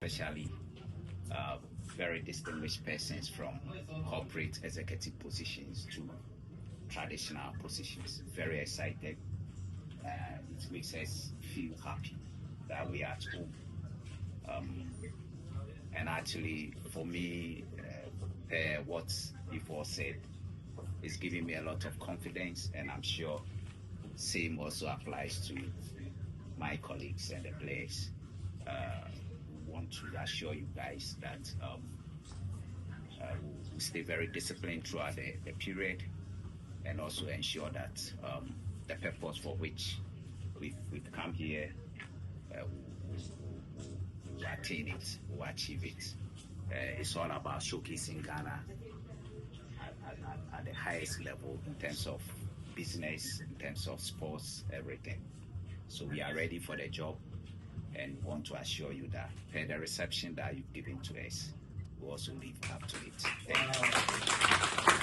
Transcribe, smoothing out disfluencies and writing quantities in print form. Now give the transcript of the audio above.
especially very distinguished persons from corporate executive positions to traditional positions. Very excited. It makes us feel happy that we are at home. And actually, for me, what before said is giving me a lot of confidence, and I'm sure same also applies to my colleagues and the players. We want to assure you guys that we'll stay very disciplined throughout the period, and also ensure that the purpose for which we've come here, we'll attain it, we'll achieve it. It's all about showcasing Ghana at the highest level in terms of business, in terms of sports, everything. So we are ready for the job, and want to assure you that the reception that you've given to us, we also live up to it. Thank you.